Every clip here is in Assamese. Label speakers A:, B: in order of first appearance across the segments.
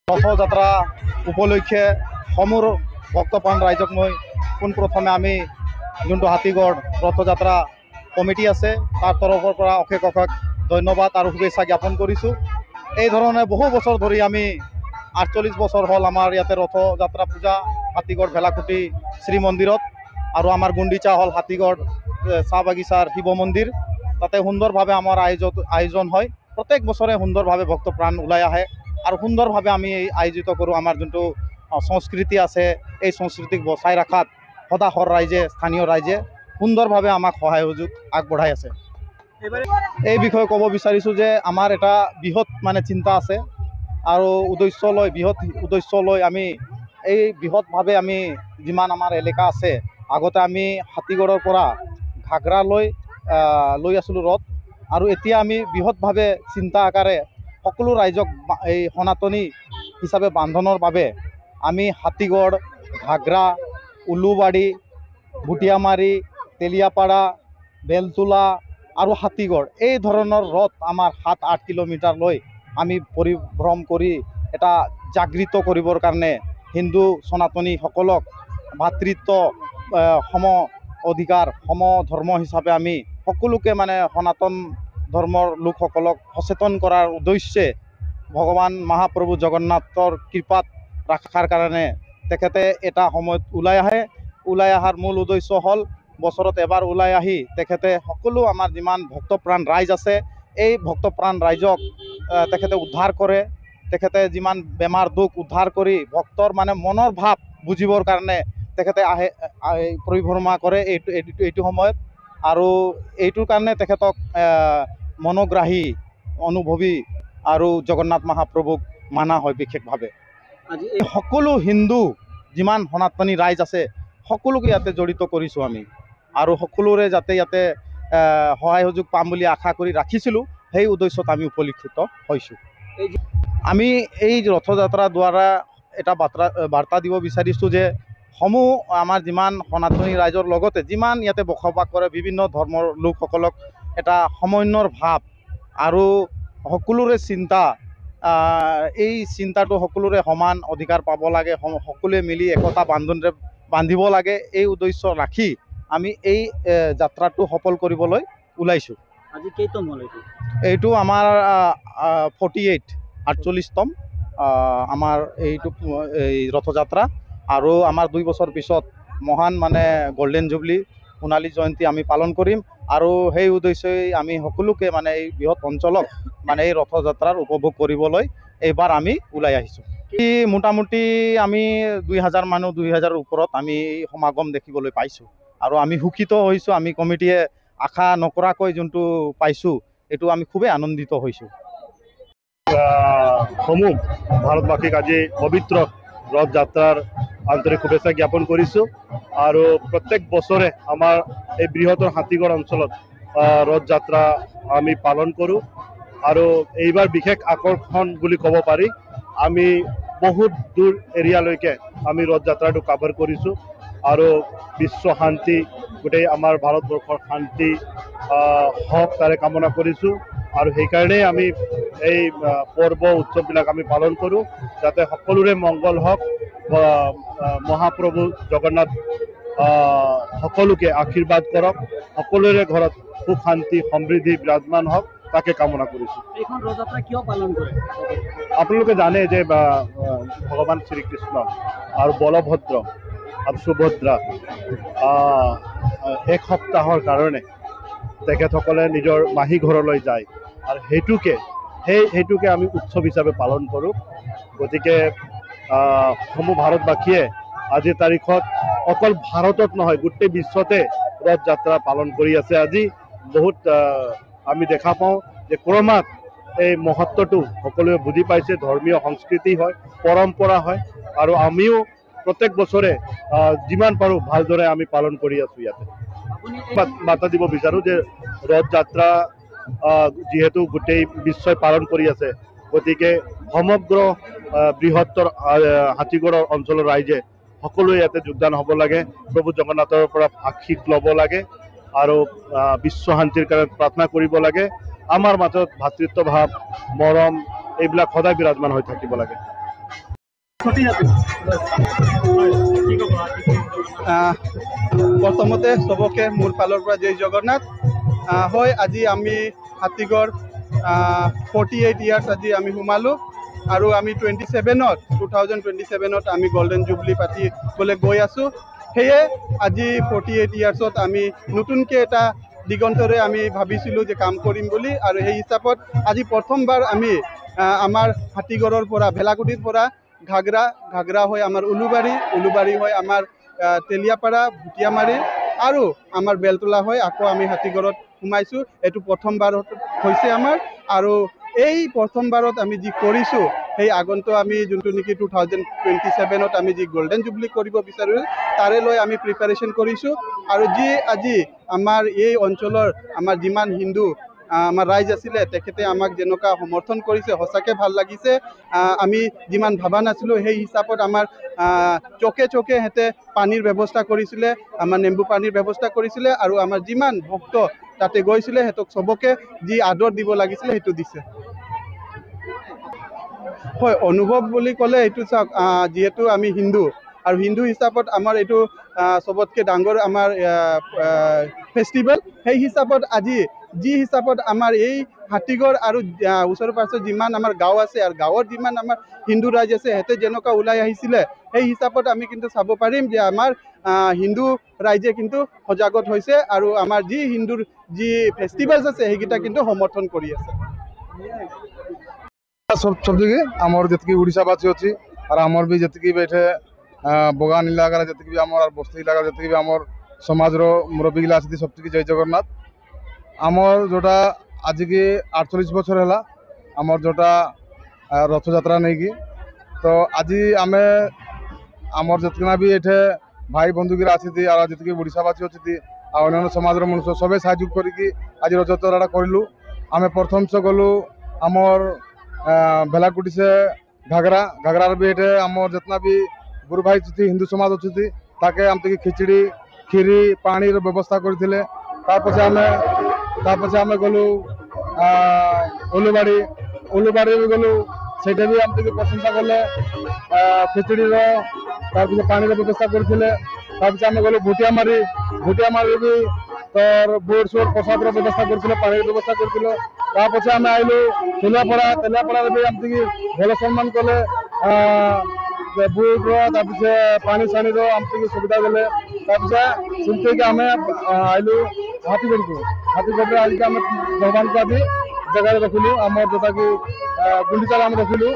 A: ৰথযাত্ৰা উপলক্ষে সমূহ ভক্তপ্ৰাণ ৰাইজক মই পোনপ্ৰথমে আমি যোনটো হাতীগড় ৰথযাত্ৰা কমিটি আছে তাৰ তৰফৰ পৰা অশেষ অশেষ ধন্যবাদ আৰু শুভেচ্ছা জ্ঞাপন কৰিছোঁ। এই ধৰণে বহু বছৰ ধৰি আমি 48 বছৰ হ'ল আমাৰ ইয়াতে ৰথযাত্ৰা পূজা হাতীগড় ভেলাকুটি শ্ৰীমন্দিৰত, আৰু আমাৰ গুণ্ডিচা হ'ল হাতীগড় চাহ বাগিচাৰ শিৱ মন্দিৰ। তাতে সুন্দৰভাৱে আমাৰ আয়োজন হয়। প্ৰত্যেক বছৰে সুন্দৰভাৱে ভক্তপ্ৰাণ ওলাই আহে আৰু সুন্দৰভাৱে আমি আয়োজিত কৰোঁ। আমাৰ যোনটো সংস্কৃতি আছে এই সংস্কৃতিক বচাই ৰখাত সদাশৰ ৰাইজে, স্থানীয় ৰাইজে সুন্দৰভাৱে আমাক সহায় সহযোগ আগবঢ়াই আছে। এই বিষয়ে ক'ব বিচাৰিছোঁ যে আমাৰ এটা বৃহৎ চিন্তা আছে আৰু বৃহৎ উদ্দেশ্য লৈ আমি এই বৃহৎভাৱে আমি যিমান আমাৰ এলেকা আছে, আগতে আমি হাতীগড়ৰ পৰা ঘাগৰা লৈ আছিলোঁ ৰথ, আৰু এতিয়া আমি বৃহৎভাৱে চিন্তা আকাৰে সকলো ৰাইজক এই সনাতনী হিচাপে বান্ধনৰ বাবে আমি হাতীগড়, ঘাগৰা, উলুবাৰী, ভুটিয়ামাৰী, তেলিয়াপাৰা, বেলতোলা আৰু হাতীগড় এই ধৰণৰ ৰথ আমাৰ 7-8 কিলোমিটাৰ লৈ আমি পৰিভ্ৰম কৰি এটা জাগৃত কৰিবৰ কাৰণে হিন্দু সনাতনীসকলক ভাতৃত্ব, সম অধিকাৰ, সম ধৰ্ম হিচাপে আমি সকলোকে সনাতন ধৰ্মৰ লোকসকলক সচেতন কৰাৰ উদ্দেশ্যে ভগৱান মহাপ্ৰভু জগন্নাথৰ কৃপাত ৰখাৰ কাৰণে তেখেতে এটা সময়ত ওলাই অহাৰ মূল উদ্দেশ্য হ'ল বছৰত এবাৰ ওলাই আহি তেখেতে সকলো আমাৰ যিমান ভক্তপ্ৰাণ ৰাইজ আছে এই ভক্তপ্ৰাণ ৰাইজক তেখেতে উদ্ধাৰ কৰে। তেখেতে যিমান বেমাৰ দুখ উদ্ধাৰ কৰি ভক্তৰ মনৰ ভাৱ বুজিবৰ কাৰণে তেখেতে পৰিভ্ৰমা কৰে এইটো সময়ত, আৰু এইটোৰ কাৰণে তেখেতক মনোগ্ৰাহী, অনুভৱী আৰু জগন্নাথ মহাপ্ৰভুক মানা হয় বিশেষভাৱে। সকলো হিন্দু যিমান সনাতনী ৰাইজ আছে সকলোকে ইয়াতে জড়িত কৰিছোঁ আমি, আৰু সকলোৰে যাতে ইয়াতে সহায় সহযোগ পাম বুলি আশা কৰি ৰাখিছিলোঁ, সেই উদ্দেশ্যত আমি উপলক্ষিত হৈছোঁ। আমি এই ৰথযাত্ৰাৰ দ্বাৰা এটা বাৰ্তা দিব বিচাৰিছোঁ যে সমূহ আমাৰ যিমান সনাতনী ৰাইজৰ লগতে যিমান ইয়াতে বসবাস কৰে বিভিন্ন ধৰ্মৰ লোকসকলক এটা সমন্বয়ৰ ভাৱ আৰু সকলোৰে চিন্তা, এই চিন্তাটো সকলোৰে সমান অধিকাৰ পাব লাগে, সকলোৱে মিলি একতা বান্ধোনেৰে বান্ধিব লাগে, এই উদ্দেশ্য ৰাখি আমি এই যাত্ৰাটো সফল কৰিবলৈ ওলাইছোঁ।
B: আজি কেইতম হ'ল
A: এইটো আমাৰ 48তম আমাৰ এইটো এই ৰথযাত্ৰা, আৰু আমাৰ 2 বছৰ পিছত মহান গল্ডেন জুবলি সোণালী জয়ন্তী আমি পালন কৰিম, আৰু সেই উদ্দেশ্যে আমি সকলোকে এই বৃহৎ অঞ্চলক এই ৰথযাত্ৰাৰ উপভোগ কৰিবলৈ এইবাৰ আমি ওলাই আহিছোঁ। মোটামুটি আমি 2000 মানুহ, 2000ৰ ওপৰত আমি সমাগম দেখিবলৈ পাইছোঁ, আৰু আমি সুখিত হৈছোঁ। আমি কমিটিয়ে আশা নকৰাকৈ যোনটো পাইছোঁ এইটো আমি খুবেই আনন্দিত হৈছোঁ।
C: সমূহ ভাৰতবাসীক আজি পবিত্ৰ ৰথযাত্ৰাৰ আন্তৰিক শুভেচ্ছা জ্ঞাপন কৰিছোঁ, আৰু প্ৰত্যেক বছৰে আমাৰ এই বৃহত্তৰ হাতীগড় অঞ্চলত ৰথযাত্ৰা আমি পালন কৰোঁ, আৰু এইবাৰ বিশেষ আকৰ্ষণ বুলি ক'ব পাৰি আমি বহুত দূৰ এৰিয়ালৈকে আমি ৰথযাত্ৰাটো কাভাৰ কৰিছোঁ। আৰু বিশ্ব শান্তি গোটেই আমাৰ ভাৰতবৰ্ষৰ শান্তি হওক তাৰে কামনা কৰিছোঁ। আৰু সেইকাৰণেই আমি এই পৰ্ব উৎসৱবিলাক আমি পালন কৰোঁ, যাতে সকলোৰে মংগল হওক। মহাপ্ৰভু জগন্নাথ সকলোকে আশীৰ্বাদ কৰক, সকলোৰে ঘৰত সুখ শান্তি সমৃদ্ধি বিৰাজমান হওক, তাকে কামনা কৰিছোঁ।
B: এইখন ৰথযাত্ৰা কিয় পালন কৰে?
C: আপোনালোকে জানে যে ভগৱান শ্ৰীকৃষ্ণ আৰু বলভদ্ৰ আৰু সুভদ্ৰা এক সপ্তাহৰ কাৰণে তেখেতসকলে নিজৰ মাহী ঘৰলৈ যায়, আৰু সেইটোকে আমি উৎসৱ হিচাপে পালন কৰোঁ। গতিকে সমূহ ভাৰতবাসীয়ে আজিৰ তাৰিখত অকল ভাৰতত নহয়, গোটেই বিশ্বতে ৰথ যাত্ৰা পালন কৰি আছে। আজি বহুত আমি দেখা পাওঁ যে ক্ৰমাৎ এই মহত্বটো সকলোৱে বুজি পাইছে। ধৰ্মীয় সংস্কৃতি হয়, পৰম্পৰা হয়, আৰু আমিও প্ৰত্যেক বছৰে যিমান পাৰোঁ ভালদৰে আমি পালন কৰি আছোঁ। ইয়াতে বাৰ্তা দিব বিচাৰোঁ যে ৰথ যাত্ৰা যিহেতু গোটেই বিশ্বই পালন কৰি আছে, গতিকে সমগ্ৰ বৃহত্তৰ হাতীগড় অঞ্চলৰ ৰাইজে সকলোৱে ইয়াতে যোগদান হ'ব লাগে, প্ৰভু জগন্নাথৰ পৰা আশীষ ল'ব লাগে, আৰু বিশ্ব শান্তিৰ কাৰণে প্ৰাৰ্থনা কৰিব লাগে। আমাৰ মাজত ভাতৃত্ব ভাৱ, মৰম এইবিলাক সদায় বিৰাজমান হৈ থাকিব লাগে।
D: প্ৰথমতে চবকে মোৰ ফালৰ পৰা জয় জগন্নাথ। হয়, আজি আমি হাতীগড় 48 ইয়াৰ্ছ আজি আমি সোমালোঁ, আৰু আমি 2027ত আমি গল্ডেন জুবলি পাতিবলৈ গৈ আছোঁ। সেয়ে আজি 48 ইয়াৰ্ছত আমি নতুনকৈ এটা দিগন্তৰে আমি ভাবিছিলোঁ যে কাম কৰিম বুলি, আৰু সেই হিচাপত আজি প্ৰথমবাৰ আমি আমাৰ হাতীগড়ৰ পৰা ভেলাকুটিৰ পৰা ঘাগৰা হৈ আমাৰ উলুবাৰী হৈ আমাৰ তেলিয়াপাৰা, ভুটিয়ামাৰি আৰু আমাৰ বেলতলা হৈ আকৌ আমি হাতীগড়ত সোমাইছোঁ। এইটো প্ৰথমবাৰ হৈছে আমাৰ, আৰু এই প্ৰথমবাৰত আমি যি কৰিছোঁ সেই আগন্তুক আমি যোনটো নেকি 2027ত আমি যি গল্ডেন জুবলি কৰিব বিচাৰোঁ তাৰে লৈ আমি প্ৰিপাৰেশ্যন কৰিছোঁ। আৰু যি আজি আমাৰ এই অঞ্চলৰ আমাৰ যিমান হিন্দু আমাৰ ৰাইজ আছিলে, তেখেতে আমাক যেনেকুৱা সমৰ্থন কৰিছে সঁচাকৈ ভাল লাগিছে। আমি যিমান ভবা নাছিলোঁ সেই হিচাপত আমাৰ চকে সিহঁতে পানীৰ ব্যৱস্থা কৰিছিলে, আমাৰ নেম্বু পানীৰ ব্যৱস্থা কৰিছিলে, আৰু আমাৰ যিমান ভক্ত তাতে গৈছিলে সিহঁতক চবকে যি আদৰ দিব লাগিছিলে সেইটো দিছে। হয়, অনুভৱ বুলি ক'লে এইটো চাওক, যিহেতু আমি হিন্দু, আৰু হিন্দু হিচাপত আমাৰ এইটো চবতকৈ ডাঙৰ আমাৰ ফেষ্টিভেল। সেই হিচাপত আজি যি হিচাপত আমাৰ এই হাতীগড় আৰু ওচৰে পাঁজৰে যিমান আমাৰ গাঁও আছে, আৰু গাঁৱৰ যিমান আমাৰ হিন্দু ৰাইজ আছে, সিহঁতে যেনেকুৱা ওলাই আহিছিলে সেই হিচাপত আমি কিন্তু চাব পাৰিম যে আমাৰ হিন্দু ৰাইজে কিন্তু সজাগত হৈছে, আৰু আমাৰ যি হিন্দুৰ যি ফেষ্টিভেলছ আছে সেইকেইটা কিন্তু সমৰ্থন কৰি আছে।
E: सबसे आमर जी ओडावासी अच्छी और आमर भी जी बैठे बगान इलाकार जी भी आमर बस्ती इलाका जी भी आमर समाज मुरब्बी गिला आसी सबसे जय जगन्नाथ। आमर जोटा आज की 48 बछर है आमर जोटा रथ यात्रा नहीं की, तो आज आम आमर जितना भी ये भाई बंधु गिला आसी और जी ओडावासी अच्छी और अन्य समाज मनुष्य सबे सहयोग करी आज रथ यात्रा करूँ। आम प्रथम से गलु आमर भेलाकुटी से घाघरार भी ये आमर जितना भी गुरु भाई अच्छी हिंदू समाज अच्छी ताके आम खिचड़ी खीरी पानी व्यवस्था करते। आम गलु उलुबाड़ी भी गलु से भी आम प्रशंसा कले खिचड़ी पानी व्यवस्था करते। आम गलु भुटियामारी भी तोर बोर्ड सोर प्रसाद व्यवस्था करते, पानी व्यवस्था करते। पछे आम आइलु तेलियापाड़ा भी आम भल सम्मान कले बोर्ड पानी सानी आम सुविधा देले। सुनते कि आम आइलु हाथीगढ़ को आज आम भगवान को आज जगह रखिलु आम जोटा कि गुंडीचार आम रखिलु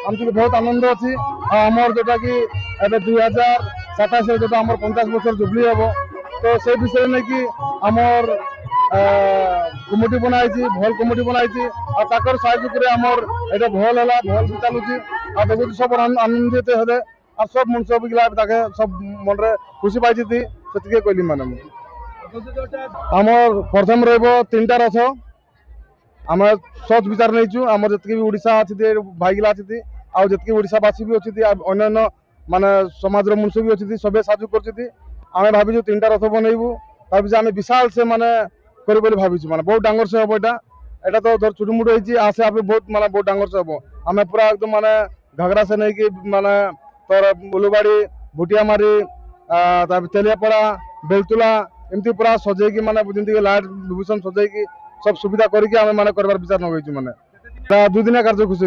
E: आमको बहुत आनंद अच्छी। आमर जोटा कि 2027 जो आम 50 बछर जुबली हम, तो से विषय नहीं कि आमर कमिटी बनाई भल कमिटी बनाई और सहयोग आमर ये भल है भल भी चलुची और देखो सब आनंदित है और सब मनुष्य गिला सब मन खुशी पाई से कहली मैंने आमर प्रथम रीटा रथ आम सोच विचार नहीं आमर जी ओडिशा अच्छी भाई गिला अच्छी आउ जी ओडावासी भी अच्छी अन्य মানে সমাজের মুনসবী অছি সবে সাহায্য করছি আমি ভাবিছু 3টা রথ বনাইবু তারপরে আমি বিশাল সে মানে করি বলে ভাবিছু মানে বহুত ডাঙর সে হব এটা তো ধর ছুটুমুটু হয়েছি আসে আপনি বহুত মানে বহুত ডাঙর সে হব আমি পুরা একদম মানে ঘাগরা সে নেই কি মানে তোর উলুবাড়ি ভুটিয়ামারি তারপরে তেলিয়াপড়া বেলতুলা এমতি পুরা সজাইকি মানে যেমতি লাইট বিভূষণ সজাইকি সব সুবিধা করিকি আমি মানে করবার বিচার নগেছি মানে 2 দিনের কার্যসূচী